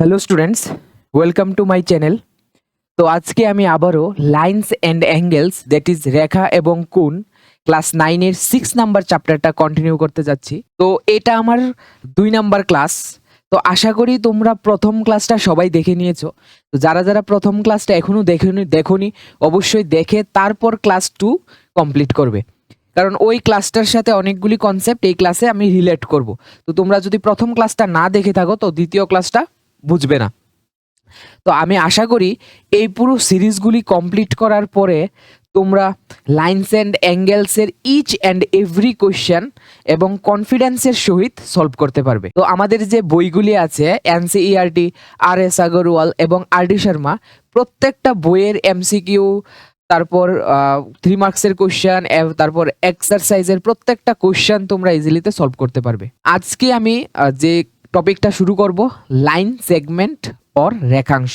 Hello students, welcome to my channel. তো আজকে আমি আবারও lines and angles that is রেখা এবং কোণ ক্লাস 9-এর 6 নাম্বার চ্যাপ্টারটা কন্টিনিউ করতে যাচ্ছি। তো এটা আমার 2 নাম্বার ক্লাস। তো আশা করি তোমরা প্রথম ক্লাসটা সবাই দেখে নিয়েছো। তো যারা যারা প্রথম ক্লাসটা এখনও দেখোনি অবশ্যই দেখে তারপর ক্লাস 2 কমপ্লিট করবে, কারণ ওই ক্লাসটার সাথে অনেকগুলি কনসেপ্ট এই ক্লাসে আমি রিলেট করব। তো তোমরা যদি প্রথম ক্লাসটা না দেখে থাকো তো দ্বিতীয় ক্লাসটা বুঝবে না। তো আমি আশা করি এই পুরো সিরিজগুলি কমপ্লিট করার পরে তোমরা লাইন্স অ্যান্ড অ্যাঙ্গেলসের ইচ অ্যান্ড এভরি কোয়েশ্চেন এবং কনফিডেন্সের সহিত সলভ করতে পারবে। তো আমাদের যে বইগুলি আছে এনসিইআরটি, আর.এস. আগরওয়াল এবং আর.ডি. শর্মা, প্রত্যেকটা বইয়ের এমসিকিউ, তারপর 3 মার্কসের কোয়েশ্চেন, তারপর এক্সারসাইজের প্রত্যেকটা কোয়েশ্চেন তোমরা ইজিলিতে সলভ করতে পারবে। আজকে আমি যে টপিকটা শুরু করব, লাইন, সেগমেন্ট অর রেখাংশ।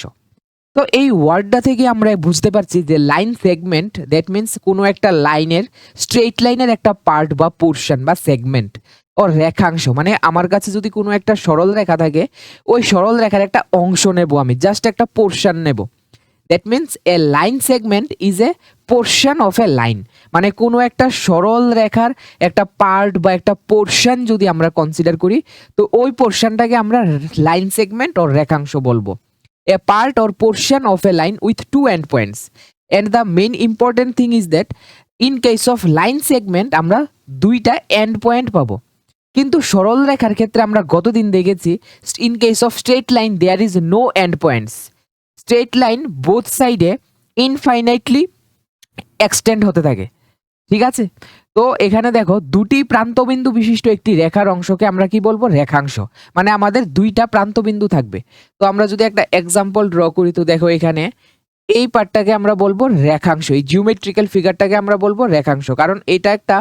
তো এই ওয়ার্ডটা থেকে আমরা বুঝতে পারছি যে লাইন সেগমেন্ট দ্যাট মিন্স কোনো একটা লাইনের স্ট্রেইট লাইনের একটা পার্ট বা পোর্শন বা সেগমেন্ট। ও রেখাংশ মানে আমার কাছে যদি কোনো একটা সরল রেখা থাকে, ওই সরল রেখার একটা অংশ নেব, আমি জাস্ট একটা পোর্শন নেব। That means a line segment is a portion of A line. মানে কোনো একটা সরল রেখার একটা পার্ট বা একটা পোর্শন যদি আমরা কনসিডার করি, তো ওই পোর্শনটাকে আমরা লাইন সেগমেন্ট ও রেখাংশ বলবো। A part or portion of a line with two endpoints, and the main important thing is that in case of line segment আমরা দুইটা এন্ড পয়েন্ট পাবো, কিন্তু সরল রেখার ক্ষেত্রে আমরা গতদিন দেখেছি in case of straight line there is no end points. Straight line both সাইডে ইনফাইনাইটলি এক্সটেন্ড হতে থাকে, ঠিক আছে? তো এখানে দেখো দুটি প্রান্তবিন্দু বিশিষ্ট একটি রেখার অংশকে আমরা কি বলবো? রেখাংশ। মানে আমাদের দুইটা প্রান্তবিন্দু থাকবে। তো আমরা যদি একটা এক্সাম্পল ড্র করি, তো দেখো এখানে এই পার্টটাকে আমরা বলবো রেখাংশ, এই জিওমেট্রিক্যাল ফিগারটাকে আমরা বলবো রেখাংশ, কারণ এটা একটা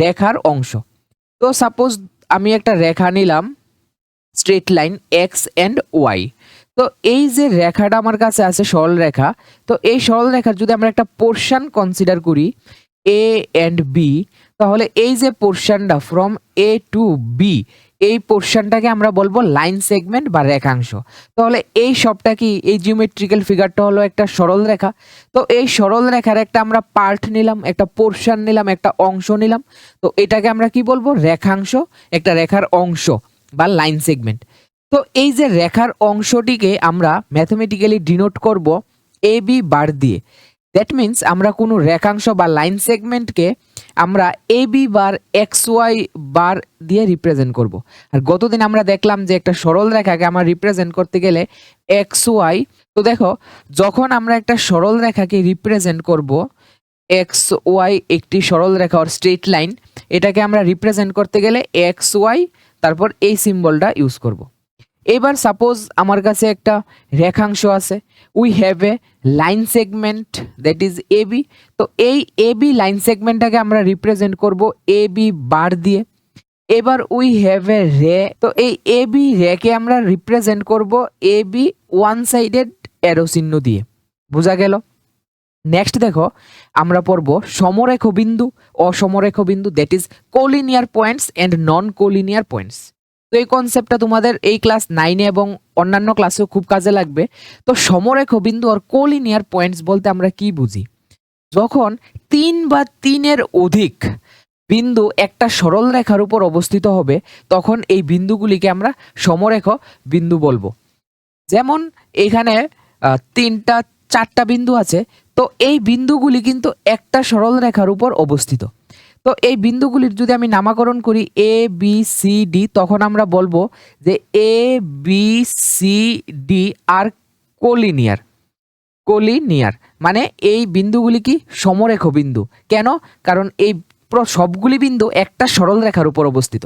রেখার অংশ। তো সাপোজ আমি একটা রেখা নিলাম, straight line x and y. তো এই যে রেখাটা আমার কাছে আছে সরল রেখা, তো এই সরল রেখার যদি আমরা একটা পোর্শন কনসিডার করি এ অ্যান্ড বি, তাহলে এই যে পোর্শনটা ফ্রম এ টু বি, এই পোর্শনটাকে আমরা বলবো লাইন সেগমেন্ট বা রেখাংশ। তাহলে এই সবটা কি, এই জিওমেট্রিক্যাল ফিগারটা হলো একটা সরল রেখা। তো এই সরল রেখার একটা আমরা পার্ট নিলাম, একটা পোর্শন নিলাম, একটা অংশ নিলাম, তো এটাকে আমরা কি বলবো? রেখাংশ, একটা রেখার অংশ বা লাইন সেগমেন্ট। তো এই যে রেখার অংশটিকে আমরা ম্যাথমেটিক্যালি ডিনোট করব এ বি বার দিয়ে। দ্যাট মিন্স আমরা কোনো রেখাংশ বা লাইন সেগমেন্টকে আমরা A B bar x y bar দিয়ে রিপ্রেজেন্ট করব। আর গতদিন আমরা দেখলাম যে একটা সরল রেখাকে আমরা রিপ্রেজেন্ট করতে গেলে এক্স ওয়াই। তো দেখো যখন আমরা একটা সরল রেখাকে রিপ্রেজেন্ট করব এক্স ওয়াই, একটি সরল রেখা ওর স্ট্রেট লাইন, এটাকে আমরা রিপ্রেজেন্ট করতে গেলে এক্স ওয়াই তারপর এই সিম্বলটা ইউজ করব। এবার সাপোজ আমার কাছে একটা রেখাংশ আছে, we have a line segment that is A B. তো এই এ বি লাইন সেগমেন্টটাকে আমরা রিপ্রেজেন্ট করব এ বি বার দিয়ে। এবার উই হ্যাভ এ রে, তো এই এ বি রেকে আমরা রিপ্রেজেন্ট করব A B one sided arrow চিহ্ন দিয়ে। বোঝা গেল? নেক্সট দেখো আমরা পড়ব সমরেখ বিন্দু, অসমরেখ বিন্দু that is collinear points and non collinear points. তো এই কনসেপ্টটা তোমাদের এই ক্লাস 9-এ এবং অন্যান্য ক্লাসেও খুব কাজে লাগবে। তো সমরেখ বিন্দু আর কোলিনিয়ার পয়েন্টস বলতে আমরা কি বুঝি? যখন 3 বা 3-এর অধিক বিন্দু একটা সরল রেখার উপর অবস্থিত হবে, তখন এই বিন্দুগুলিকে আমরা সমরেখ বিন্দু বলবো। যেমন এখানে 3টা 4টা বিন্দু আছে, তো এই বিন্দুগুলি কিন্তু একটা সরল রেখার উপর অবস্থিত। তো এই বিন্দুগুলির যদি আমি নামকরণ করি এ বি সি ডি, তখন আমরা বলবো যে A B C D R collinear. Collinear মানে এই বিন্দুগুলি কি সমরেখ বিন্দু। কেন? কারণ এই সবগুলি বিন্দু একটা সরল রেখার উপর অবস্থিত।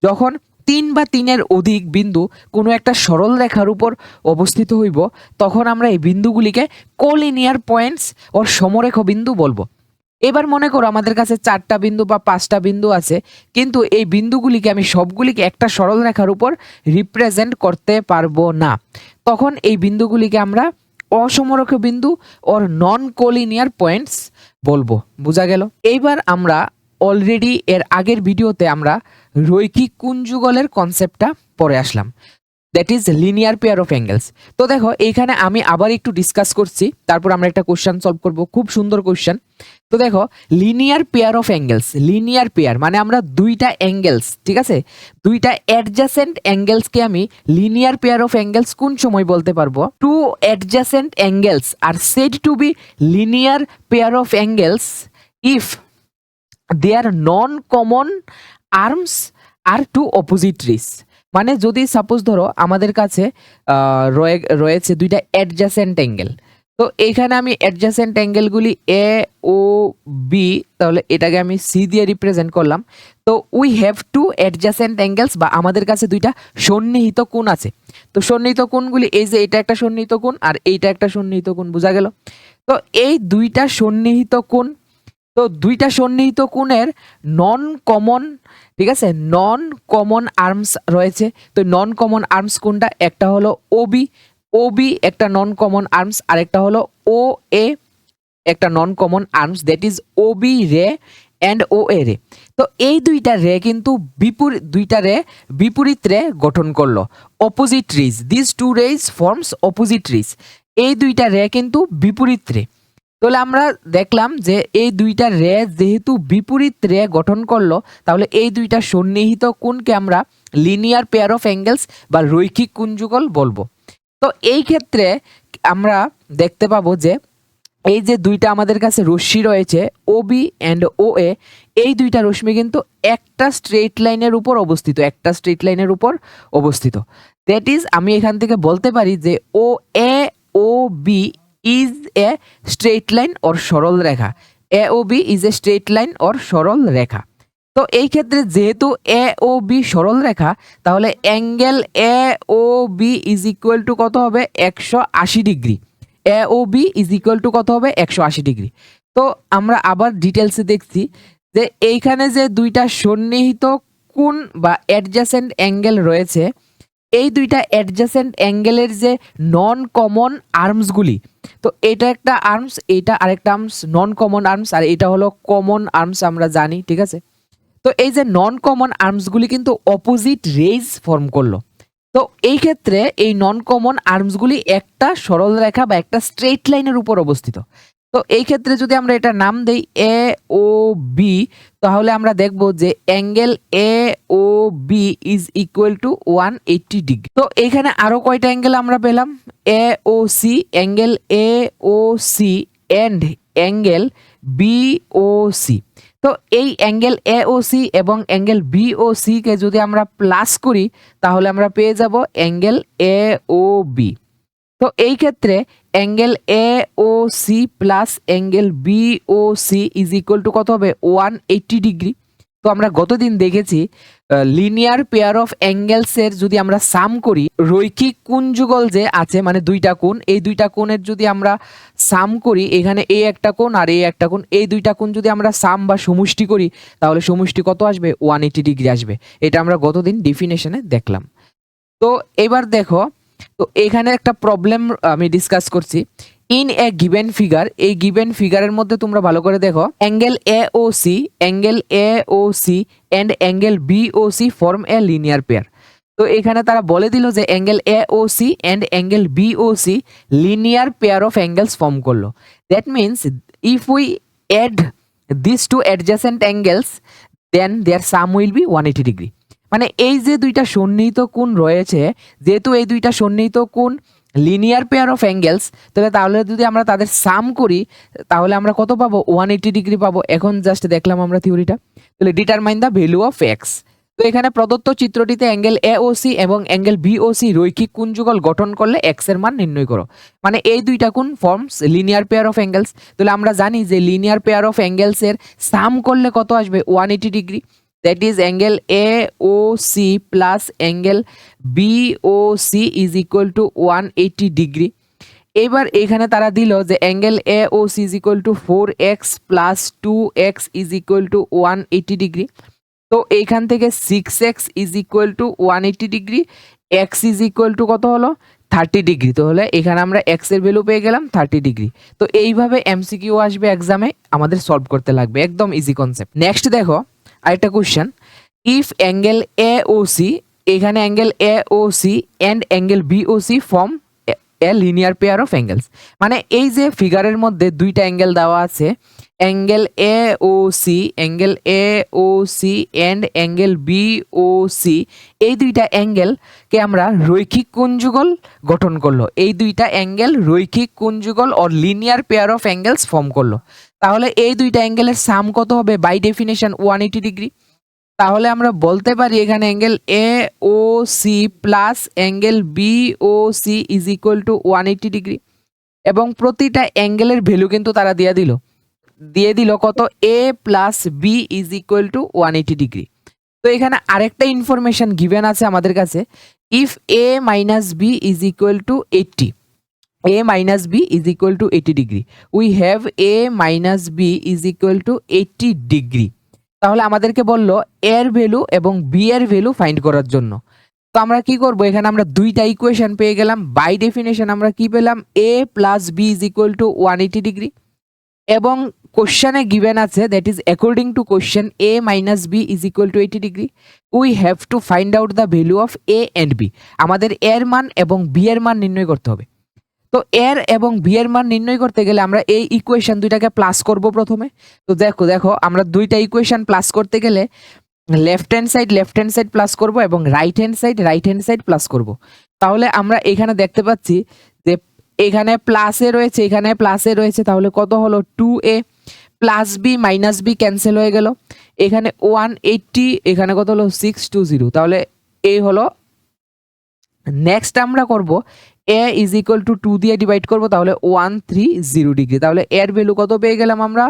যখন 3 বা 3-এর অধিক বিন্দু কোনো একটা সরল রেখার উপর অবস্থিত হইব, তখন আমরা এই বিন্দুগুলিকে কোলিনিয়ার পয়েন্টস ও সমরেখ বিন্দু বলবো। এবার মনে করো আমাদের কাছে 4টা বিন্দু বা 5টা বিন্দু আছে, কিন্তু এই বিন্দুগুলিকে আমি সবগুলিকে একটা সরল রেখার উপর রিপ্রেজেন্ট করতে পারবো না, তখন এই বিন্দুগুলিকে আমরা অসমরেখ বিন্দু ওর নন কোলিনিয়ার পয়েন্টস বলবো। বোঝা গেল? এইবার আমরা অলরেডি এর আগের ভিডিওতে আমরা রৈখিক কোণ যুগলের কনসেপ্টটা পড়ে আসলাম। That is linear pair of angles. তো দেখো এইখানে আমি আবার একটু ডিসকাস করছি, তারপর আমরা একটা কোশ্চেন সলভ করব, খুব সুন্দর কোশ্চেন। তো দেখো linear pair of angles, linear pair মানে আমরা দুইটা অ্যাঙ্গেলস, ঠিক আছে, দুইটা অ্যাডজাসেন্ট অ্যাঙ্গেলসকে আমি লিনিয়ার পেয়ার অফ অ্যাঙ্গেলস কোন সময় বলতে পারবো? Two adjacent angles are said to be linear pair of angles if their non common arms are two opposite rays. মানে যদি সাপোজ ধরো আমাদের কাছে রয়েছে দুইটা অ্যাডজাসেন্ট অ্যাঙ্গেল, তো এইখানে আমি অ্যাডজাসেন্ট অ্যাঙ্গেলগুলি এ ও বি, তাহলে এটাকে আমি সি দিয়ে রিপ্রেজেন্ট করলাম। তো we have two adjacent angles, বা আমাদের কাছে দুইটা সন্নিহিত কোণ আছে। তো সন্নিহিত কোণগুলি এই যে এটা একটা সন্নিহিত কোণ আর এইটা একটা সন্নিহিত কোণ, বোঝা গেল? তো এই দুইটা সন্নিহিত কোণ, তো দুইটা সন্নিহিত কোণের নন কমন, ঠিক আছে, নন কমন আর্মস রয়েছে। তো নন কমন আর্মস কোনটা? একটা হলো ওবি, ওবি একটা নন কমন আর্মস, আর একটা হলো ও এ একটা non common arms, that is OB ray and O A ray. তো এই দুইটা রে কিন্তু বিপরীত রে গঠন করলো, opposite rays, this two rays forms opposite rays. এই দুইটা রে কিন্তু বিপরীত রে। তাহলে আমরা দেখলাম যে এই দুইটা রে যেহেতু বিপরীত রে গঠন করলো, তাহলে এই দুইটা সন্নিহিত কোণকে আমরা লিনিয়ার পেয়ার অফ অ্যাঙ্গেলস বা রৈখিক কোণযুগল বলবো। তো এই ক্ষেত্রে আমরা দেখতে পাবো যে এই যে দুইটা আমাদের কাছে রশ্মি রয়েছে ওবি অ্যান্ড ও এ, এই দুইটা রশ্মি কিন্তু একটা স্ট্রেট লাইনের উপর অবস্থিত, একটা স্ট্রেট লাইনের উপর অবস্থিত। দ্যাট ইজ আমি এখান থেকে বলতে পারি যে O A O B is a straight line or সরল রেখা। A O B is a straight line or সরল রেখা। তো এই ক্ষেত্রে যেহেতু এ ও বি সরল রেখা, তাহলে angle A O B is equal to কত হবে? 180 degree. A O B is equal to কত হবে? 180 ডিগ্রি। তো আমরা আবার ডিটেলসে দেখছি যে এইখানে যে দুইটা সন্নিহিত কোণ বা অ্যাডজাসেন্ট অ্যাঙ্গেল রয়েছে, এই দুইটা অ্যাডজাসেন্ট অ্যাঙ্গেলের যে নন কমন আর্মসগুলি, তো এটা একটা আর্মস, এইটা আরেকটা আর্মস, নন কমন আর্মস, আর এটা হলো কমন আর্মস, আমরা জানি, ঠিক আছে। তো এই যে নন কমন আর্মসগুলি কিন্তু অপোজিট রেজ ফর্ম করলো। তো এই ক্ষেত্রে এই নন কমন আর্মসগুলি একটা সরল রেখা বা একটা স্ট্রেট লাইনের উপর অবস্থিত। তো এই ক্ষেত্রে যদি আমরা এটা নাম দেই এ ও বি, তাহলে আমরা দেখব যে angle A O B is equal to 180 degree. তো এইখানে আরো কয়টা অ্যাঙ্গেল আমরা পেলাম? A O C, angle A O C and angle B O C. তো এই অ্যাঙ্গেল এ ও সি এবং অ্যাঙ্গেল বি ও সি কে যদি আমরা প্লাস করি, তাহলে আমরা পেয়ে যাব অ্যাঙ্গেল এ ও বি। তো এই ক্ষেত্রে angle A O C plus angle B O C is equal to কত হবে? 180 ডিগ্রি। তো আমরা গতদিন দেখেছি লিনিয়ার পেয়ার অফ অ্যাঙ্গেলসের যদি আমরা সাম করি, রৈখিক কোণযুগল যে আছে মানে দুইটা কোণ, এই দুইটা কোণের যদি আমরা সাম করি, এখানে এ একটা কোণ আর এ একটা কোণ, এই দুইটা কোণ যদি আমরা সাম বা সমষ্টি করি, তাহলে সমষ্টি কত আসবে? 180 ডিগ্রি আসবে। এটা আমরা গতদিন ডেফিনেশনে দেখলাম। তো এবার দেখো, তো এখানে একটা প্রবলেম আমি ডিসকাস করছি। ইন এ গিভেন ফিগার, এই গিভেন ফিগারের মধ্যে তোমরা ভালো করে দেখো, angle A O C and angle B O C form a linear pair. তো এখানে তারা বলে দিল যে angle A O C and angle B O C linear pair of angles form করলো। That means if we add this two adjacent angles then their sum will be 180 degree. মানে এই যে দুইটা সন্নিহিত কোণ রয়েছে, যেহেতু এই দুইটা সন্নিহিত কোণ লিনিয়ার পেয়ার অফ অ্যাঙ্গেলস, তাহলে যদি আমরা তাদের সাম করি, তাহলে আমরা কত পাবো? 180 ডিগ্রি পাবো। এখন জাস্ট দেখলাম আমরা থিওরিটা। তাহলে determine the value of x. তো এখানে প্রদত্ত চিত্রটিতে অ্যাঙ্গেল এ ও সি এবং অ্যাঙ্গেল বি ও সি রৈখিক কোণযুগল গঠন করলে এক্স এর মান নির্ণয় করো। মানে এই দুইটা কোণ forms linear pair of angles. তাহলে আমরা জানি যে লিনিয়ার পেয়ার অফ অ্যাঙ্গেলস এর সাম করলে কত আসবে? 180 degree. That is angle A O C plus angle B O C is equal to 180 degree. এবার এখানে তারা দিল যে angle A O C is equal to 4x plus 2x is equal to 180 degree. তো এইখান থেকে 6x is equal to 180 degree, x is equal to কত হলো? 30 ডিগ্রি। তাহলে এখানে আমরা x এর ভ্যালু পেয়ে গেলাম 30 ডিগ্রি। তো এইভাবে এমসিকিউ আসবে এক্সামে, আমাদের সলভ করতে লাগবে, একদম ইজি কনসেপ্ট। নেক্সট দেখো আরেকটা question, if angle A O C এখানে angle A O C and angle B O C form a linear pair of angles. মানে এই যে ফিগারের মধ্যে দুইটা অ্যাঙ্গেল দেওয়া আছে, angle A O C, angle A O C and angle B O C, এই দুইটা অ্যাঙ্গেলকে আমরা রৈখিক কোণযুগল গঠন করলো। এই দুইটা অ্যাঙ্গেল রৈখিক কোণযুগল or linear pair of angles form করলো। তাহলে এই দুইটা অ্যাঙ্গেলের সাম কত হবে? By definition 180 degree. তাহলে আমরা বলতে পারি এখানে angle A O C plus angle B O C is equal to 180 degree. এবং প্রতিটা অ্যাঙ্গেলের ভ্যালু কিন্তু তারা দিয়ে দিল কত? A plus B is equal to 180 degree. তো এখানে আরেকটা ইনফরমেশন গিভেন আছে আমাদের কাছে, if A minus B is equal to 80, a minus b is equal to 80 degree. We have a minus b is equal to 80 degree. তাহলে আমাদেরকে বললো এর ভ্যালু এবং বি এর ভ্যালু ফাইন্ড করার জন্য। তো আমরা কি করব? এখানে আমরা দুইটা ইকুয়েশন পেয়ে গেলাম। বাই ডেফিনেশন আমরা কি পেলাম? a plus B is equal to 180 degree. এবং কোশ্চেনে গিভেন আছে that is according to question a minus B is equal to 80 degree. We have to find out the value of a and b। আমাদের এর মান এবং B এর মান নির্ণয় করতে হবে। তো এর এবং বি এর মান নির্ণয় করতে গেলে আমরা এই ইকুয়েশন দুইটাকে প্লাস করব প্রথমে। তো দেখো আমরা দুইটা ইকুয়েশন প্লাস করতে গেলে লেফট হ্যান্ড সাইড প্লাস করব এবং রাইট হ্যান্ড সাইড প্লাস করব। তাহলে আমরা এখানে দেখতে পাচ্ছি যে এখানে প্লাসে রয়েছে, এখানে প্লাসে রয়েছে, তাহলে কত হলো? 2a plus B minus B cancel হয়ে গেল। এখানে 180, এখানে কত হলো? 620। তাহলে এই হলো। নেক্সট আমরা করব a ইজ ইকুয়াল টু 2 দিয়ে ডিভাইড করব, তাহলে 130 ডিগ্রি। তাহলে এর ভ্যালু কত পেয়ে গেলাম আমরা?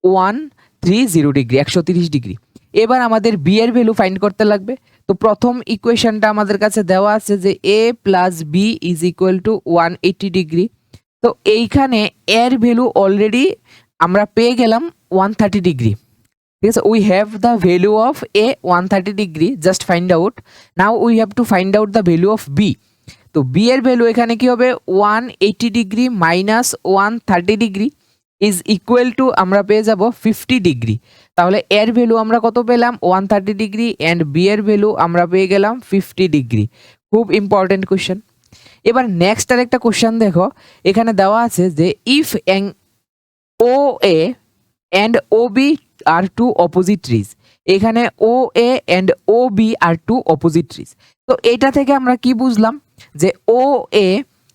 130 ডিগ্রি, 130 ডিগ্রি। এবার আমাদের বি এর ভ্যালু ফাইন্ড করতে লাগবে। তো প্রথম ইকুয়েশনটা আমাদের কাছে দেওয়া আছে যে a plus B is equal to 180 degree. তো এইখানে এর ভ্যালু অলরেডি আমরা পেয়ে গেলাম 130 ডিগ্রি। ঠিক আছে, we have the value of A 130 degree, just find out. Now we have to find out the value of B. তো বি এর ভ্যালু এখানে কি হবে? 180 degree minus 130 degree is equal to আমরা পেয়ে যাব 50 ডিগ্রি। তাহলে এর ভ্যালু আমরা কত পেলাম? 130 ডিগ্রি অ্যান্ড বি এর ভ্যালু আমরা পেয়ে গেলাম 50 ডিগ্রি। খুব ইম্পর্টেন্ট কোশ্চেন। এবার নেক্সট আরেকটা কোশ্চেন দেখো, এখানে দেওয়া আছে যে if O A and O B are two opposite rays. এখানে O A and O B are two opposite rays. তো এটা থেকে আমরা কি বুঝলাম? যে ও এ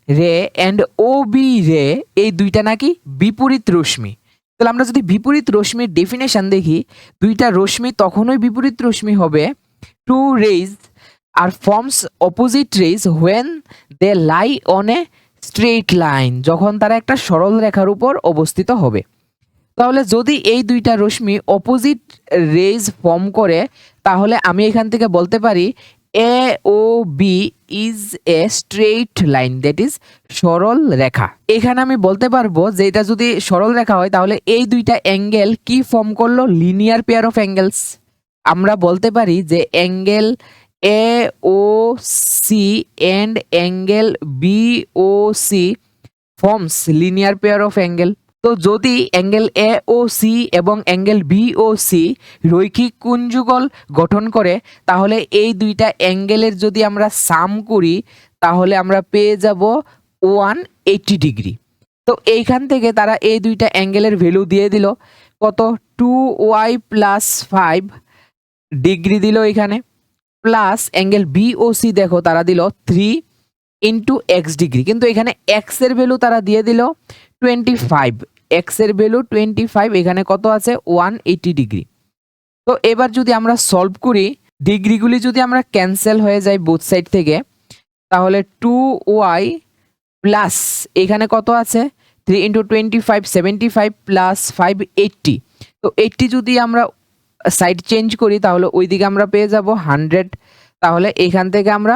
রে অ্যান্ড ও বি রে এই দুইটা নাকি বিপরীত রশ্মি। তাহলে আমরা যদি বিপরীত রশ্মির ডেফিনেশন দেখি, দুইটা রশ্মি তখনই বিপরীত রশ্মি হবে, two rays are forms opposite rays when they lie on a straight line, যখন তারা একটা সরল রেখার উপর অবস্থিত হবে। তাহলে যদি এই দুইটা রশ্মি অপোজিট রেজ ফর্ম করে, তাহলে আমি এখান থেকে বলতে পারি A O B is a straight line, that is সরল রেখা। এখানে আমি বলতে পারবো যে এটা যদি সরল রেখা হয়, তাহলে এই দুইটা অ্যাঙ্গেল কি ফর্ম করলো? Linear pair of angles. আমরা বলতে পারি যে angle A O C and angle B O C forms linear pair of angle. তো যদি অ্যাঙ্গেল এ ও সি এবং অ্যাঙ্গেল বি ও সি রৈখিক কোণযুগল গঠন করে, তাহলে এই দুইটা অ্যাঙ্গেলের যদি আমরা সাম করি, তাহলে আমরা পেয়ে যাব 180 ডিগ্রি। তো এইখান থেকে তারা এই দুইটা অ্যাঙ্গেলের ভ্যালু দিয়ে দিল কত? 2y প্লাস 5 ডিগ্রি দিল এখানে, plus angle B O C দেখো তারা দিল 3 ইন্টু এক্স ডিগ্রি। কিন্তু এখানে এক্স এর ভ্যালু তারা দিয়ে দিল 25, এক্স এর ভ্যালু 25, এখানে কত আছে? 180 ডিগ্রি। তো এবার যদি আমরা সলভ করি, ডিগ্রিগুলি যদি আমরা ক্যান্সেল হয়ে যায় বোথ সাইড থেকে, তাহলে 2y প্লাস এখানে কত আছে? 3 ইন্টু 25 75 প্লাস 5 80। তো 80 যদি আমরা সাইড চেঞ্জ করি, তাহলে ওইদিকে আমরা পেয়ে যাব 100। তাহলে এখান থেকে আমরা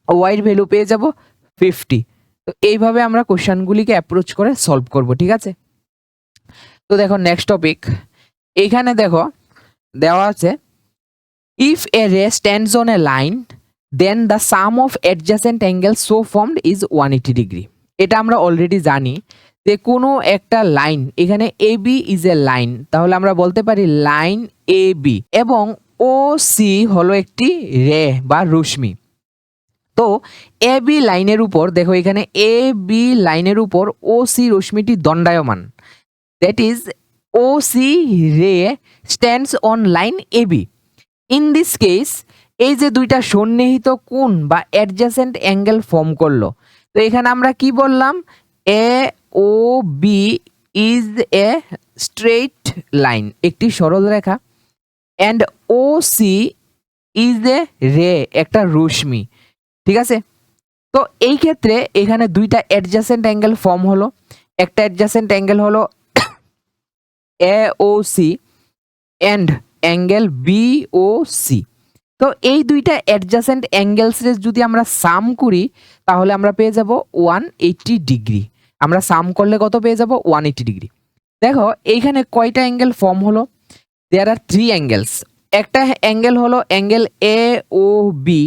y এর ভ্যালু পেয়ে যাব 50। তো এইভাবে আমরা কোশ্চেনগুলিকে অ্যাপ্রোচ করে সলভ করব, ঠিক আছে? তো দেখো নেক্সট টপিক, এইখানে দেখো দেওয়া আছে if a ray stands on a line then the sum of adjacent angle so formed is 180 degree. এটা আমরা অলরেডি জানি যে কোনো একটা লাইন, এখানে A B is a line, তাহলে আমরা বলতে পারি লাইন এ বি এবং ও সি হলো একটি রে বা রশ্মি। তো এ বি লাইনের উপর দেখো, এখানে এ বি লাইনের উপর ও সি রশ্মিটি দণ্ডায়মান। That is O C ray stands on line A B. In this case এই যে দুইটা সন্নিহিত কোণ বা অ্যাডজাসেন্ট অ্যাঙ্গেল ফর্ম করলো। তো এখানে আমরা কি বললাম, A O B is a straight line, একটি সরল রেখা, and O C is a ray, একটা রশ্মি। ঠিক আছে, তো এই ক্ষেত্রে এখানে দুইটা অ্যাডজাসেন্ট অ্যাঙ্গেল ফর্ম হলো। একটা অ্যাডজাসেন্ট অ্যাঙ্গেল হলো A O C and angle B O C. তো এই দুইটা অ্যাডজাসেন্ট অ্যাঙ্গেলসের যদি আমরা সাম করি তাহলে আমরা পেয়ে যাব 180 ডিগ্রি। আমরা সাম করলে কত পেয়ে যাব, 180 ডিগ্রি। দেখো এইখানে কয়টা অ্যাঙ্গেল ফর্ম হলো, দেয়ার আর 3 অ্যাঙ্গেলস। একটা অ্যাঙ্গেল হলো angle A O B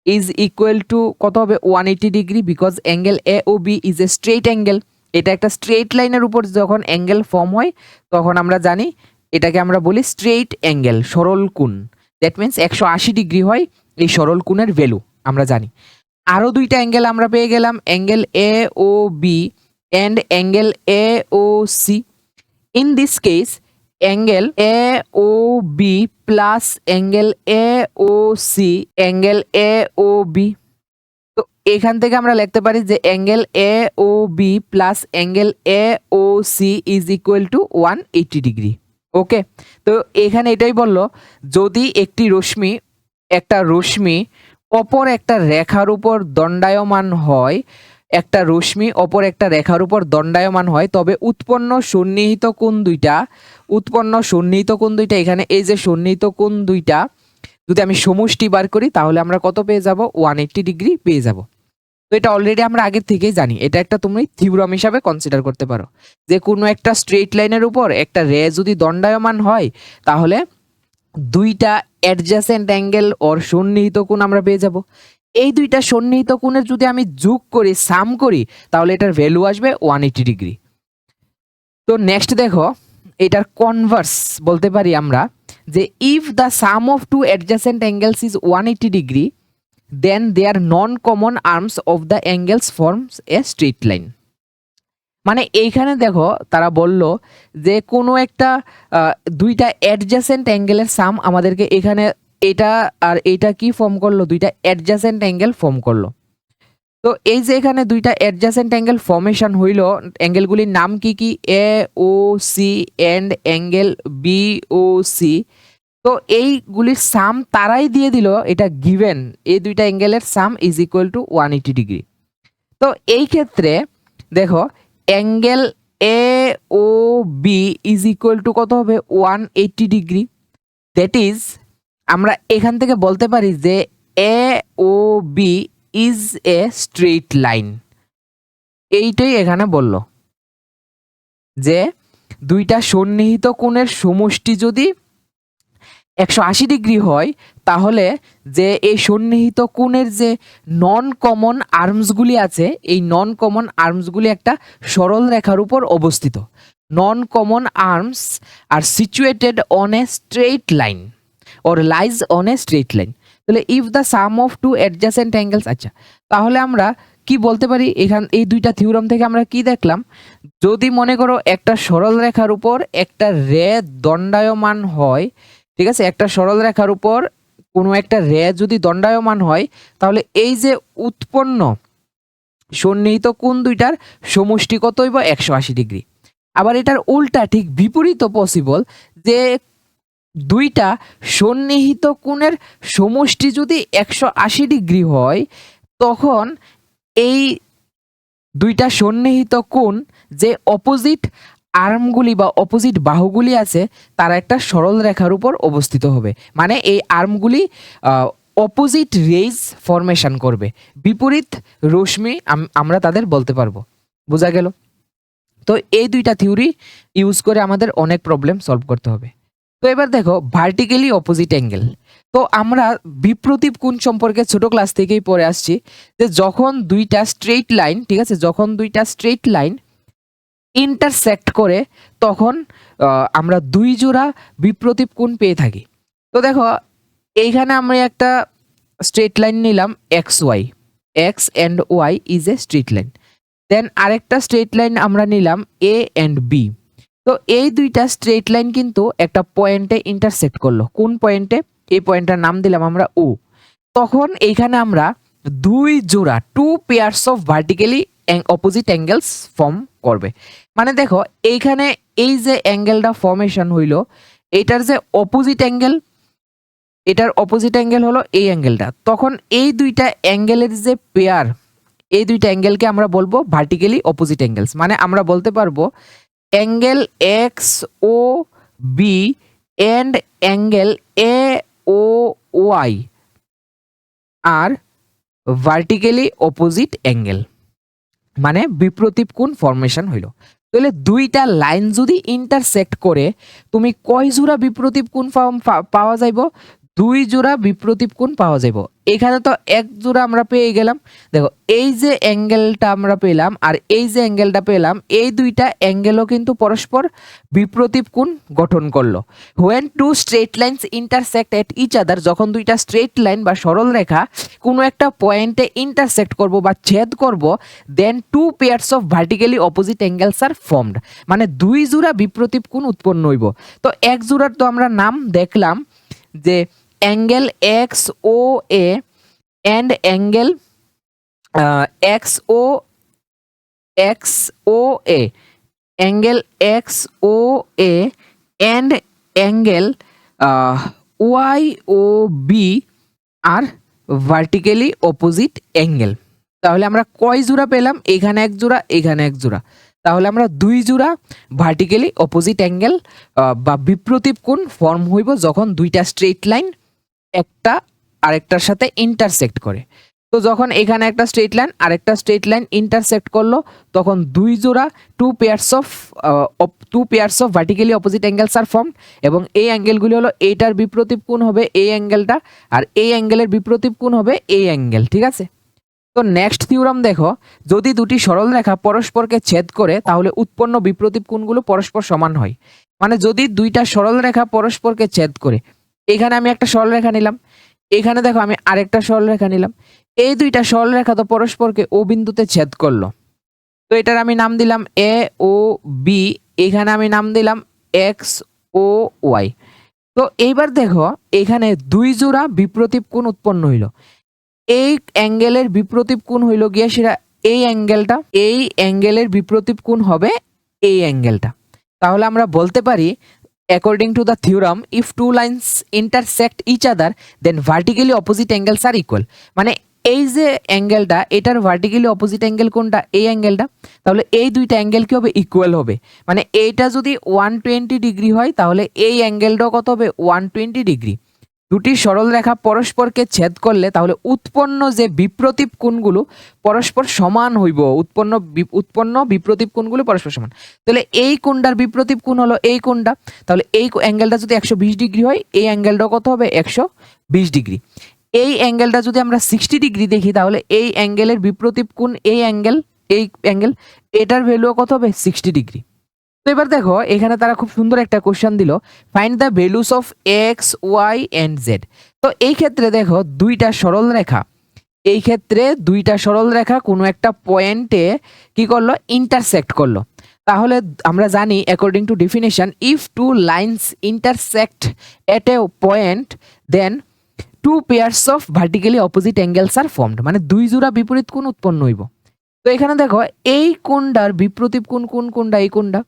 is equal to কত হবে, 180 degree, because angle A O B is a straight angle. এটা একটা স্ট্রেইট লাইনের উপর যখন অ্যাঙ্গেল ফর্ম হয় তখন আমরা জানি এটাকে আমরা বলি স্ট্রেইট অ্যাঙ্গেল, সরল কোণ। দ্যাট মিনস 180 ডিগ্রি হয় এই সরল কোণের ভ্যালু, আমরা জানি। আরও দুইটা অ্যাঙ্গেল আমরা পেয়ে গেলাম, angle A O B and angle A O C. In this case angle A O B plus angle A O C, angle A O B. তো এখান থেকে আমরা লিখতে পারি যে angle A O B plus angle A O C is equal to 180 degree. Okay, তো এখানে এটাই বললো, যদি একটা রশ্মি অপর একটা রেখার উপর দণ্ডায়মান হয়, একটা রশ্মি অপর একটা রেখার উপর দণ্ডায়মান হয়, তবে উৎপন্ন সন্নিহিত কোণ দুইটা এখানে এই যে সন্নিহিত কোণ দুইটা যদি আমি সমষ্টি বার করি তাহলে আমরা কত পেয়ে যাব, 180 ডিগ্রি পেয়ে যাব। তো এটা অলরেডি আমরা আগের থেকেই জানি, এটা একটা তুমি থিওরাম হিসাবে কনসিডার করতে পারো যে কোনো একটা স্ট্রেইট লাইনের উপর একটা রে যদি দণ্ডায়মান হয় তাহলে দুইটা অ্যাডজাসেন্ট অ্যাঙ্গেল ওর সন্নিহিত কোণ আমরা পেয়ে যাব। এই দুইটা সন্নিহিত কোণের যদি আমি যোগ করি, সাম করি, তাহলে এটার ভ্যালু আসবে 180 ডিগ্রি। তো নেক্সট দেখো, এটার কনভার্স বলতে পারি আমরা যে if the sum of two adjacent angles is 180 degree then their non common arms of the angles forms a straight line. মানে এইখানে দেখো তারা বলল যে কোনো একটা দুইটা অ্যাডজাসেন্ট অ্যাঙ্গেলের সাম আমাদেরকে এখানে এটা আর এটা কি ফর্ম করলো, দুইটা অ্যাডজাসেন্ট অ্যাঙ্গেল ফর্ম করলো। তো এই যে এখানে দুইটা অ্যাডজাসেন্ট অ্যাঙ্গেল ফর্মেশন হইল, অ্যাঙ্গেলগুলির নাম কি কি, A O C and angle B O C. তো এইগুলির সাম তারাই দিয়ে দিল, এটা গিভেন এই দুইটা অ্যাঙ্গেলের sum is equal to 180 degree. তো এই ক্ষেত্রে দেখো angle A O B is equal to কত হবে, 180 ডিগ্রি। দ্যাট ইজ আমরা এখান থেকে বলতে পারি যে A O B is a straight line. এইটাই এখানে বলল যে দুইটা সন্নিহিত কোণের সমষ্টি যদি 180 ডিগ্রি হয় তাহলে যে এই সন্নিহিত কোণের যে নন কমন আর্মসগুলি আছে, এই নন কমন আর্মসগুলি একটা সরল রেখার উপর অবস্থিত। Non common arms are situated on a straight line or lies on a straight line. তাহলে if the sum of two adjacent angles, আচ্ছা তাহলে আমরা কি বলতে পারি, এই দুইটা থিওরাম থেকে আমরা কি দেখলাম, যদি মনে করো একটা সরল রেখার উপর একটা রে দণ্ডায়মান হয়, ঠিক আছে, একটা সরল রেখার উপর কোনো একটা রে যদি দণ্ডায়মান হয় তাহলে এই যে উৎপন্ন সন্নিহিত কোণ দুইটার সমষ্টি কত হইব, 180 ডিগ্রি। আবার এটার উল্টা ঠিক বিপরীত পসিবল, যে দুইটা সন্নিহিত কোণের সমষ্টি যদি 180 ডিগ্রি হয় তখন এই দুইটা সন্নিহিত কোণ যে অপোজিট আর্মগুলি বা অপোজিট বাহুগুলি আছে তারা একটা সরল রেখার উপর অবস্থিত হবে। মানে এই আর্মগুলি অপোজিট রেজ ফরমেশন করবে, বিপরীত রশ্মি আমরা তাদের বলতে পারবো। বোঝা গেল? তো এই দুইটা থিওরি ইউজ করে আমাদের অনেক প্রবলেম সলভ করতে হবে। তো এবার দেখো ভার্টিক্যালি অপোজিট অ্যাঙ্গেল। তো আমরা বিপ্রতীপ কোণ সম্পর্কে ছোট ক্লাস থেকেই পড়ে আসছি যে যখন দুইটা স্ট্রেইট লাইন, ঠিক আছে, যখন দুইটা স্ট্রেইট লাইন ইন্টারসেক্ট করে তখন আমরা দুই জোড়া বিপ্রতীপ কোণ পেয়ে থাকি। তো দেখো এইখানে আমরা একটা স্ট্রেট লাইন নিলাম X Y, X and Y is a straight line. Then আরেকটা স্ট্রেট লাইন আমরা নিলাম এ অ্যান্ড বি। তো এই দুইটা স্ট্রেট লাইন কিন্তু একটা পয়েন্টে ইন্টারসেক্ট করলো। কোন পয়েন্টে? এই পয়েন্টটার নাম দিলাম আমরা ও। তখন এইখানে আমরা দুই জোড়া two pairs of vertically opposite angles form করবে। মানে দেখো এইখানে এই যে অ্যাঙ্গেলটা ফর্মেশন হইল, এটার যে অপোজিট অ্যাঙ্গেল, এটার অপোজিট অ্যাঙ্গেল হলো এই অ্যাঙ্গেলটা। তখন এই দুইটা অ্যাঙ্গেলের যে পেয়ার, এই দুইটা অ্যাঙ্গেলকে আমরা বলবো ভার্টিক্যালি অপোজিট অ্যাঙ্গেলস। মানে আমরা বলতে পারবো angle X O B and angle A O Y are vertically opposite angle, মানে বিপ্রতীপ কোণ ফর্মেশন হইল। তাহলে দুইটা লাইন যদি ইন্টারসেক্ট করে তুমি কয় জোড়া বিপ্রতীপ কোণ পাওয়া যাইব? দুই জোড়া বিপ্রতীপ কোণ পাওয়া যাইব। এখানে তো এক জোড়া আমরা পেয়ে গেলাম। দেখো এই যে অ্যাঙ্গেলটা আমরা পেলাম আর এই যে অ্যাঙ্গেলটা পেলাম, এই দুইটা অ্যাঙ্গেলও কিন্তু পরস্পর বিপ্রতীপ কোণ গঠন করলো। When two straight lines intersect at each other, যখন দুইটা স্ট্রেট লাইন বা সরল রেখা কোনো একটা পয়েন্টে ইন্টারসেক্ট করব বা ছেদ করব, then two pairs of vertically opposite angles are formed, মানে দুই জোড়া বিপ্রতীপ কোণ উৎপন্ন হইব। তো এক জোড়ার তো আমরা নাম দেখলাম যে angle X O A and angle X O A, angle X O A and angle Y O B are vertically opposite angle. তাহলে আমরা কয় জোড়া পেলাম? এখানে এক জোড়া, এখানে এক জোড়া। তাহলে আমরা দুই জোড়া ভার্টিক্যালি অপোজিট অ্যাঙ্গেল বা বিপ্রতীপ কোণ ফর্ম হইব যখন দুইটা স্ট্রেট লাইন একটা আরেকটার সাথে ইন্টারসেক্ট করে। তো যখন এখানে একটা স্ট্রেট লাইন আরেকটা স্ট্রেট লাইন ইন্টারসেক্ট করলো, তখন দুই জোড়া two pairs of vertically opposite angles are form, এবং এই অ্যাঙ্গেলগুলি হলো এইটার বিপ্রতীপ কোণ হবে এই অ্যাঙ্গেলটা, আর এই অ্যাঙ্গেলের বিপ্রতীপ কোণ হবে এই অ্যাঙ্গেল। ঠিক আছে? তো নেক্সট থিওরাম দেখো, যদি দুটি সরল রেখা পরস্পরকে ছেদ করে তাহলে উৎপন্ন বিপ্রতীপ কোণগুলো পরস্পর সমান হয়। মানে যদি দুইটা সরল রেখা পরস্পরকে ছেদ করে, এখানে আমি একটা সরল রেখা নিলাম, এখানে দেখো আমি আরেকটা সরল রেখা নিলাম, এই দুইটা সরল রেখা তো পরস্পরকে ও বিন্দুতে ছেদ করলো। তো এটার আমি নাম দিলাম এ ও বি, এখানে আমি নাম দিলাম এক্স ও ওয়াই। তো এইবার দেখো এখানে দুই জোড়া বিপ্রতীপ কোণ উৎপন্ন হইল। এই অ্যাঙ্গেলের বিপ্রতীপ কোণ হইল গিয়া সেটা এই অ্যাঙ্গেলটা, এই অ্যাঙ্গেলের বিপ্রতীপ কোণ হবে এই অ্যাঙ্গেলটা। তাহলে আমরা বলতে পারি according to the theorem, if two lines intersect each other then vertically opposite angles are equal। মানে এই যে অ্যাঙ্গেলটা, এটার ভার্টিক্যালি অপোজিট অ্যাঙ্গেল কোনটা? এই অ্যাঙ্গেলটা। তাহলে এই দুইটা অ্যাঙ্গেল কি হবে? ইকুয়াল হবে। মানে এইটা যদি 120 ডিগ্রি হয় তাহলে এই অ্যাঙ্গেলটাও কত হবে? 120 ডিগ্রি। দুটি সরল রেখা পরস্পরকে ছেদ করলে তাহলে উৎপন্ন যে বিপ্রতীপ কোণগুলো পরস্পর সমান হইব, উৎপন্ন বিপ্রতীপ কোণগুলো পরস্পর সমান। তাহলে এই কোণটার বিপ্রতীপ কোণ হলো এই কোণটা, তাহলে এই অ্যাঙ্গেলটা যদি 120 ডিগ্রি হয় এই অ্যাঙ্গেলটাও কত হবে? 120 ডিগ্রি। এই অ্যাঙ্গেলটা যদি আমরা 60 ডিগ্রি দেখি তাহলে এই অ্যাঙ্গেলের বিপ্রতীপ কোণ এই অ্যাঙ্গেল এটার ভ্যালুও কত হবে? 60 ডিগ্রি। তো এবার দেখো এখানে তারা খুব সুন্দর একটা কোশ্চেন দিল, find the values of x y and z. তো এই ক্ষেত্রে দেখো দুইটা সরল রেখা কোনো একটা পয়েন্টে কি করলো? ইন্টারসেক্ট করলো। তাহলে আমরা জানি according to definition, if two lines intersect at a point then two pairs of vertically opposite angles are formed, মানে দুই জোড়া বিপরীত কোণ উৎপন্ন হইব। তো এখানে দেখো এই কোণটার বিপ্রতীপ কোণ কোনটা? এই কোণটা।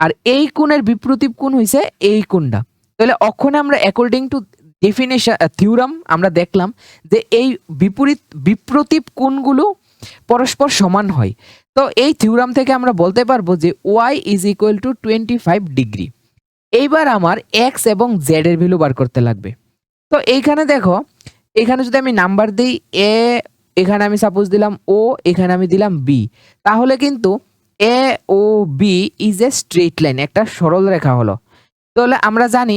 আর এই কোণের বিপ্রতীপ কোণ হইছে এই কোণটা। তাহলে অক্ষণে আমরা অ্যাকর্ডিং টু ডেফিনেশন থিওরাম আমরা দেখলাম যে এই বিপ্রতীপ কোণগুলো পরস্পর সমান হয়। তো এই থিওরাম থেকে আমরা বলতে পারবো যে y is equal two 25 degree. এইবার আমার x এবং z এর ভ্যালু বার করতে লাগবে। তো এইখানে দেখো, এখানে যদি আমি নাম্বার দিই এ, এখানে আমি সাপোজ দিলাম ও, এখানে আমি দিলাম বি, তাহলে কিন্তু A O B is a straight line, একটা সরল রেখা হলো। তাহলে আমরা জানি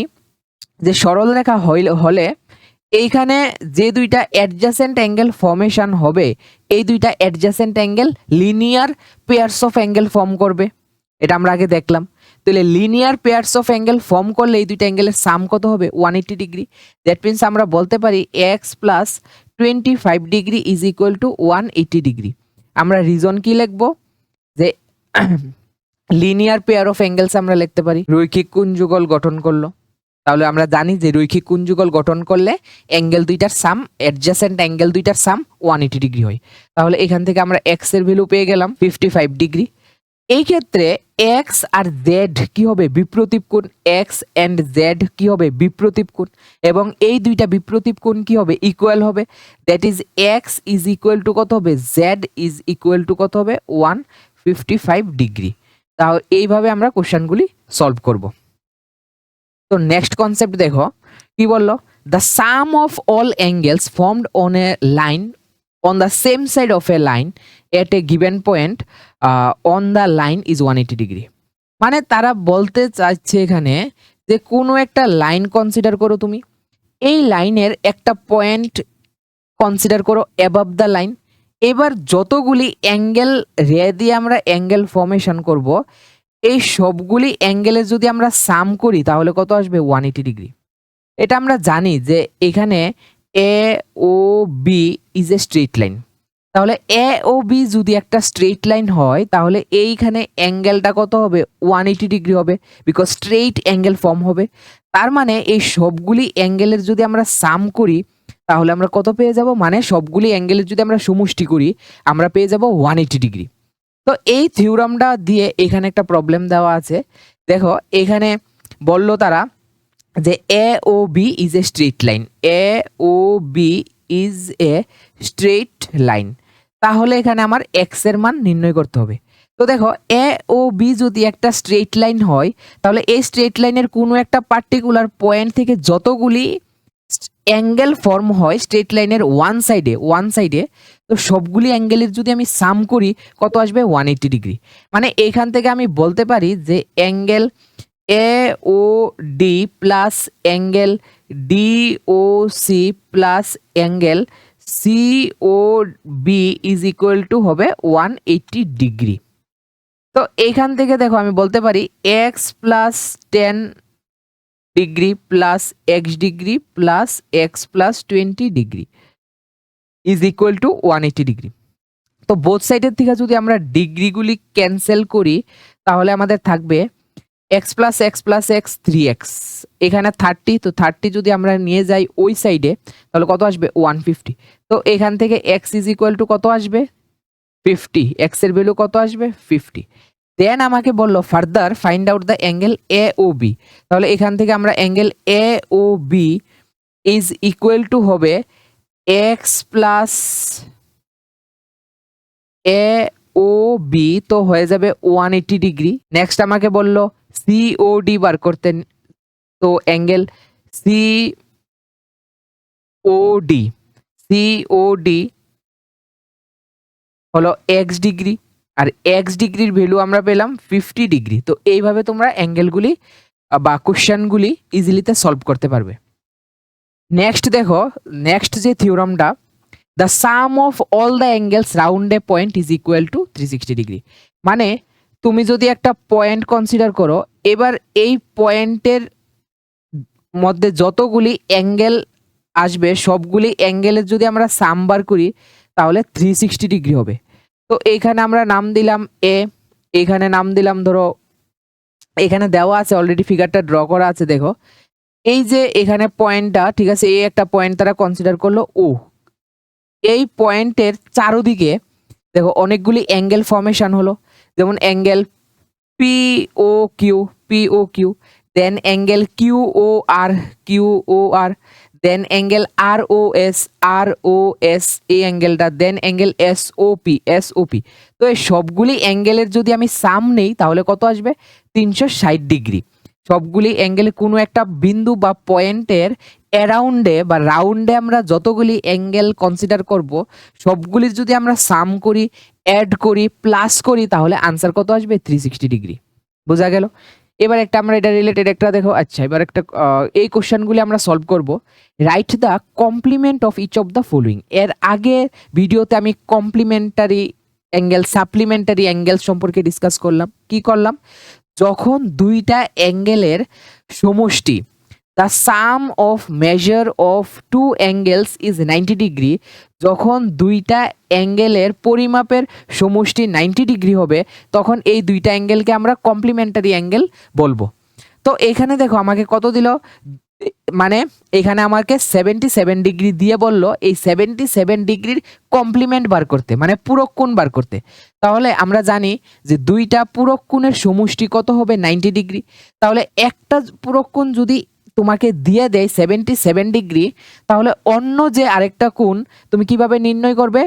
যে সরল রেখা হলে এইখানে যে দুইটা অ্যাডজাসেন্ট অ্যাঙ্গেল ফর্মেশন হবে, এই দুইটা adjacent angle linear pairs of angle form করবে। এটা আমরা আগে দেখলাম। তাহলে linear pairs of angle form করলে এই দুইটা অ্যাঙ্গেলের সাম কত হবে 180 ডিগ্রি। দ্যাট মিনস আমরা বলতে পারি x plus 25 degree is equal to 180 degree. আমরা রিজন কি লিখবো, যে লিনিয়ার পেয়ার অফ অ্যাঙ্গেলস আমরা লিখতে পারি রৈখিক কোণ যুগল গঠন করলো। তাহলে আমরা জানি যে রৈখিক কোণ যুগল গঠন করলে অ্যাঙ্গেল দুইটার সাম, অ্যাডজাসেন্ট অ্যাঙ্গেল দুইটার সাম 180 ডিগ্রি হয়। তাহলে এখান থেকে আমরা এক্স এর ভ্যালু পেয়ে গেলাম 55 ডিগ্রি। এই ক্ষেত্রে এক্স আর জেড কি হবে বিপ্রতীপ কোণ, এক্স এন্ড জেড কি হবে বিপ্রতীপ কোণ, এবং এই দুইটা বিপ্রতীপ কোণ কি হবে ইকুয়াল হবে। That is x is equal to কত হবে, জেড ইজ ইকুয়াল টু কত হবে 155 ডিগ্রি। তাহলে এইভাবে আমরা কোশ্চেনগুলি সলভ করব। তো নেক্সট কনসেপ্ট দেখো কি বললো, the sum of all angles formed on a line on the same side of a line at a given point on the line is 180 degree। মানে তারা বলতে চাইছে এখানে যে কোনো একটা লাইন কনসিডার করো, তুমি এই লাইনের একটা পয়েন্ট কনসিডার করো অ্যাবভ দ্য লাইন। এবার যতগুলি অ্যাঙ্গেল রে দিয়ে আমরা অ্যাঙ্গেল ফর্মেশন করব, এই সবগুলি অ্যাঙ্গেলের যদি আমরা সাম করি তাহলে কত আসবে 180 ডিগ্রি। এটা আমরা জানি যে এখানে A O B is a straight line. তাহলে এ ও বি যদি একটা স্ট্রেট লাইন হয় তাহলে এইখানে অ্যাঙ্গেলটা কত হবে 180 ডিগ্রি হবে, বিকজ স্ট্রেট অ্যাঙ্গেল ফর্ম হবে। তার মানে এই সবগুলি অ্যাঙ্গেলের যদি আমরা সাম করি তাহলে আমরা কত পেয়ে যাব, মানে সবগুলি অ্যাঙ্গেলের যদি আমরা সমষ্টি করি আমরা পেয়ে যাব 180 ডিগ্রি। তো এই থিওরামটা দিয়ে এখানে একটা প্রবলেম দেওয়া আছে। দেখো এখানে বললো তারা যে A O B is a straight line, A O B is a straight line. তাহলে এখানে আমার এক্স এর মান নির্ণয় করতে হবে। তো দেখো এ ও বি যদি একটা স্ট্রেট লাইন হয় তাহলে এই স্ট্রেট লাইনের কোনো একটা পার্টিকুলার পয়েন্ট থেকে যতগুলি অ্যাঙ্গেল ফর্ম হয় স্ট্রেট লাইনের ওয়ান সাইডে, তো সবগুলি অ্যাঙ্গেলের যদি আমি সাম করি কত আসবে 180 ডিগ্রি। মানে এখান থেকে আমি বলতে পারি যে angle A O D plus angle D O C plus angle C O B is equal to হবে 180 ডিগ্রি। তো এখান থেকে দেখো আমি বলতে পারি x plus 10 degree plus x degree plus x plus 20 degree is equal to 180 degree. তো both সাইডের থেকে যদি আমরা ডিগ্রিগুলি ক্যান্সেল করি তাহলে আমাদের থাকবে x plus x plus x 3x, এখানে 30, তো 30 যদি আমরা নিয়ে যাই ওই সাইডে তাহলে কত আসবে 150। তো এখান থেকে এক্স ইজ ইকুয়াল টু কত আসবে 50, এক্স এর ভ্যালু কত আসবে 50। দেন আমাকে বললো further find out the angle A O B. তাহলে এখান থেকে আমরা angle A O B is equal to হবে x plus A O B, তো হয়ে যাবে 180 ডিগ্রি। নেক্সট আমাকে বললো সিওডি বার করতে, তো অ্যাঙ্গেল সিওডি হলো এক্স ডিগ্রি, আর এক্স ডিগ্রির ভ্যালু আমরা পেলাম 50 ডিগ্রি। তো এইভাবে তোমরা অ্যাঙ্গেলগুলি বা কোশ্চেনগুলি ইজিলিতে সলভ করতে পারবে। নেক্সট দেখো নেক্সট যে থিওরামটা, the sum of all the angles round a point is equal to 360 degree. মানে তুমি যদি একটা পয়েন্ট কনসিডার করো, এবার এই পয়েন্টের মধ্যে যতগুলি অ্যাঙ্গেল আসবে সবগুলি অ্যাঙ্গেলের যদি আমরা সাম বার করি তাহলে 360 ডিগ্রি হবে। তো এইখানে আমরা নাম দিলাম এ, এখানে নাম দিলাম ধরো, এখানে দেওয়া আছে অলরেডি ফিগারটা ড্র করা আছে। দেখো এই যে এখানে পয়েন্টটা, ঠিক আছে, এই একটা পয়েন্ট তারা কনসিডার করলো ও, এই পয়েন্টের চারদিকে দেখো অনেকগুলি অ্যাঙ্গেল ফর্মেশন হলো, যেমন অ্যাঙ্গেল পিও কিউ, দেন অ্যাঙ্গেল কিউ ও আর, দেন অ্যাঙ্গেল আর ও এস এই অ্যাঙ্গেলটা, দেন অ্যাঙ্গেল এসওপি। তো এই সবগুলি অ্যাঙ্গেলের যদি আমি সাম নেই তাহলে কত আসবে 360 ডিগ্রি। সবগুলি অ্যাঙ্গেলে কোনো একটা বিন্দু বা পয়েন্টের অ্যারাউন্ডে বা রাউন্ডে আমরা যতগুলি অ্যাঙ্গেল কনসিডার করব সবগুলির যদি আমরা সাম করি, অ্যাড করি, প্লাস করি তাহলে আনসার কত আসবে 360 ডিগ্রি। বোঝা গেল? এবার একটা আমরা এটা রিলেটেড একটা দেখো। আচ্ছা, এবার একটা এই কোশ্চেনগুলি আমরা সলভ করব। Write the complement of each of the following. এর আগে ভিডিওতে আমি কমপ্লিমেন্টারি অ্যাঙ্গেল, সাপ্লিমেন্টারি অ্যাঙ্গেল সম্পর্কে ডিসকাস করলাম। কি করলাম? যখন দুইটা অ্যাঙ্গেলের সমষ্টি, the sum of measure of two angles is 90 degree, যখন দুইটা অ্যাঙ্গেলের পরিমাপের সমষ্টি 90 ডিগ্রি হবে তখন এই দুইটা অ্যাঙ্গেলকে আমরা কমপ্লিমেন্টারি অ্যাঙ্গেল বলবো। তো এখানে দেখো আমাকে কত দিল, মানে এখানে আমাকে 77 ডিগ্রি দিয়ে বলল এই 77 ডিগ্রির কমপ্লিমেন্ট বার করতে, মানে পূরক কোণ বার করতে। তাহলে আমরা জানি যে দুইটা পূরক কোণের সমষ্টি কত হবে 90 ডিগ্রি। তাহলে একটা পূরক কোণ যদি তোমাকে দিয়ে দেয় 77 ডিগ্রি, তাহলে অন্য যে আরেকটা কোণ তুমি কিভাবে নির্ণয় করবে,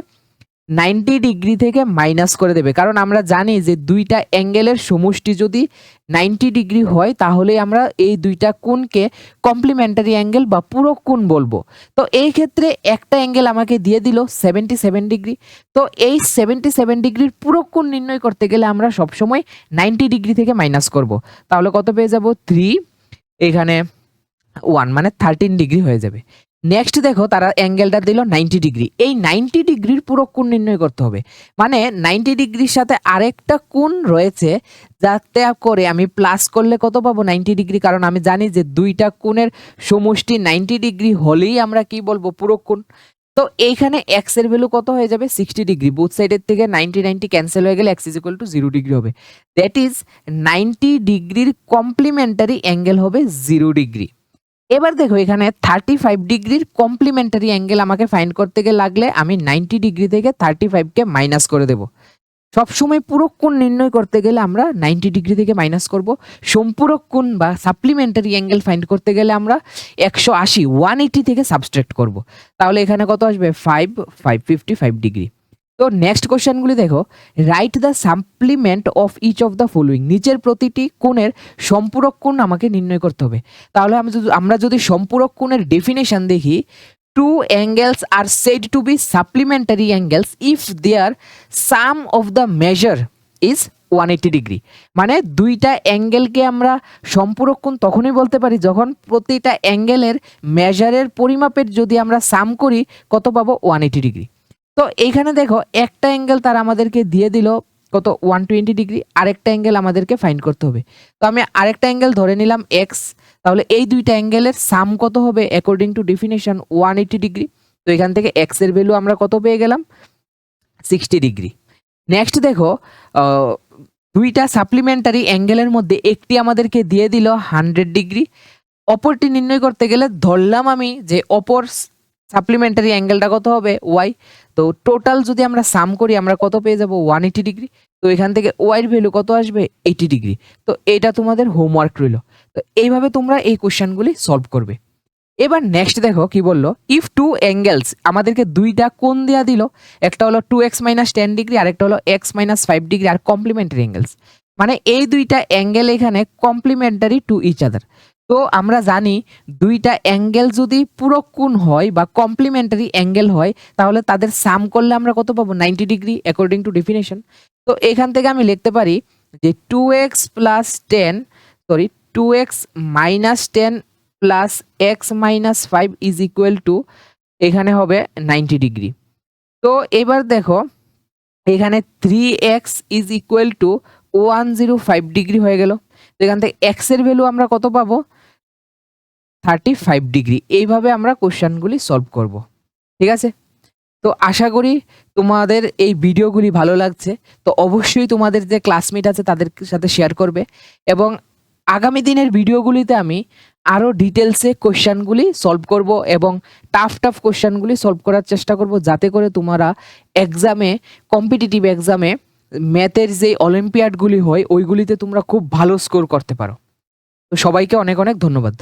90 ডিগ্রি থেকে মাইনাস করে দেবে। কারণ আমরা জানি যে দুইটা অ্যাঙ্গেলের সমষ্টি যদি 90 ডিগ্রি হয় তাহলে আমরা এই দুইটা কোণকে কমপ্লিমেন্টারি অ্যাঙ্গেল বা পূরক কোণ বলবো। তো এই ক্ষেত্রে একটা অ্যাঙ্গেল আমাকে দিয়ে দিল 77 ডিগ্রি। তো এই 77 ডিগ্রির পূরক কোণ নির্ণয় করতে গেলে আমরা সবসময় 90 ডিগ্রি থেকে মাইনাস করব। তাহলে কত পেয়ে যাব 3, এখানে 1 মানে 13 ডিগ্রি হয়ে যাবে। নেক্সট দেখো তারা অ্যাঙ্গেলটা দিল 90 ডিগ্রি, এই 90 ডিগ্রির পূরক কোণ নির্ণয় করতে হবে। মানে 90 ডিগ্রির সাথে আরেকটা কোণ রয়েছে যাতে করে আমি প্লাস করলে কত পাবো 90 ডিগ্রি, কারণ আমি জানি যে দুইটা কোণের সমষ্টি 90 ডিগ্রি হলেই আমরা কি বলবো পূরক কোণ। তো এইখানে এক্স এর ভ্যালু কত হয়ে যাবে 60 ডিগ্রি, বোথ সাইডের থেকে 90 90 ক্যান্সেল হয়ে গেলে x is equal two 0 degree হবে। দ্যাট ইজ 90 ডিগ্রির কমপ্লিমেন্টারি অ্যাঙ্গেল হবে 0 ডিগ্রি। এবার দেখো এখানে 35 ডিগ্রির কমপ্লিমেন্টারি অ্যাঙ্গেল আমাকে ফাইন্ড করতে গেলে লাগলে আমি 90 ডিগ্রি থেকে 35কে মাইনাস করে দেব। সবসময় পূরক কোণ নির্ণয় করতে গেলে আমরা 90 ডিগ্রি থেকে মাইনাস করব। সম্পূরক কোণ বা সাপ্লিমেন্টারি অ্যাঙ্গেল ফাইন্ড করতে গেলে আমরা 180 থেকে সাবট্রাক্ট করব। তাহলে এখানে কত আসবে 55 ডিগ্রি। তো নেক্সট কোশ্চেনগুলি দেখো, write the supplement of each of the following, নিচের প্রতিটি কোণের সম্পূরক কোণ আমাকে নির্ণয় করতে হবে। তাহলে আমরা যদি সম্পূরক কোণের ডেফিনেশন দেখি, two angles are said to be supplementary angles if their sum of the measure is 180 degree. মানে দুইটা অ্যাঙ্গেলকে আমরা সম্পূরক কোণ তখনই বলতে পারি যখন প্রতিটা অ্যাঙ্গেলের মেজারের পরিমাপের যদি আমরা সাম করি কত পাবো 180 ডিগ্রি। তো এইখানে দেখো একটা অ্যাঙ্গেল তারা আমাদেরকে দিয়ে দিল কত 120 ডিগ্রি, আরেকটা অ্যাঙ্গেল আমাদেরকে ফাইন্ড করতে হবে। তো আমি আরেকটা অ্যাঙ্গেল ধরে নিলাম এক্স, তাহলে এই দুইটা অ্যাঙ্গেলের সাম কত হবে অ্যাকর্ডিং টু ডেফিনেশন 180 ডিগ্রি। তো এখান থেকে এক্স এর ভ্যালু আমরা কত পেয়ে গেলাম 60 ডিগ্রি। নেক্সট দেখো দুইটা সাপ্লিমেন্টারি অ্যাঙ্গেলের মধ্যে একটি আমাদেরকে দিয়ে দিল 100 ডিগ্রি, অপরটি নির্ণয় করতে গেলে ধরলাম আমি যে অপর সাপ্লিমেন্টারি অ্যাঙ্গেলটা কত হবে ওয়াই। তো টোটাল যদি আমরা সাম করি আমরা কত পেয়ে যাব 180 ডিগ্রি। তো এখান থেকে ওয়াইয়ের ভ্যালু কত আসবে 80 ডিগ্রি। তো এটা তোমাদের হোমওয়ার্ক রইল। তো এইভাবে তোমরা এই কোশ্চেনগুলি সলভ করবে। এবার নেক্সট দেখো কি বললো, ইফ টু অ্যাঙ্গেলস, আমাদেরকে দুইটা কোণ দেওয়া দিল, একটা হলো 2x - 10 ডিগ্রি আর একটা হলো x - 5 ডিগ্রি আর কমপ্লিমেন্টারি অ্যাঙ্গেলস, মানে এই দুইটা অ্যাঙ্গেল এখানে কমপ্লিমেন্টারি টু ইচ আদার। তো আমরা জানি দুইটা অ্যাঙ্গেল যদি পূরক কোণ হয় বা কমপ্লিমেন্টারি অ্যাঙ্গেল হয় তাহলে তাদের সাম করলে আমরা কত পাবো 90 ডিগ্রি অ্যাকর্ডিং টু ডেফিনেশন। তো এখান থেকে আমি লিখতে পারি যে 2x - 10 plus x - 5 is equal two এখানে হবে 90 ডিগ্রি। তো এবার দেখো এখানে 3x is equal two 105 degree হয়ে গেল। তো এখান থেকে x এর ভ্যালু আমরা কত পাবো 35 ডিগ্রি। এইভাবে আমরা কোশ্চেনগুলি সলভ করব, ঠিক আছে। তো আশা করি তোমাদের এই ভিডিওগুলি ভালো লাগছে। তো অবশ্যই তোমাদের যে ক্লাসমেট আছে তাদের সাথে শেয়ার করবে এবং আগামী দিনের ভিডিওগুলিতে আমি আরও ডিটেলসে কোশ্চেনগুলি সলভ করব এবং টাফ কোশ্চেনগুলি সলভ করার চেষ্টা করব যাতে করে তোমরা এক্সামে, কম্পিটিটিভ এক্সামে ম্যাথের যে অলিম্পিয়াডগুলি হয় ওইগুলিতে তোমরা খুব ভালো স্কোর করতে পারো। তো সবাইকে অনেক অনেক ধন্যবাদ।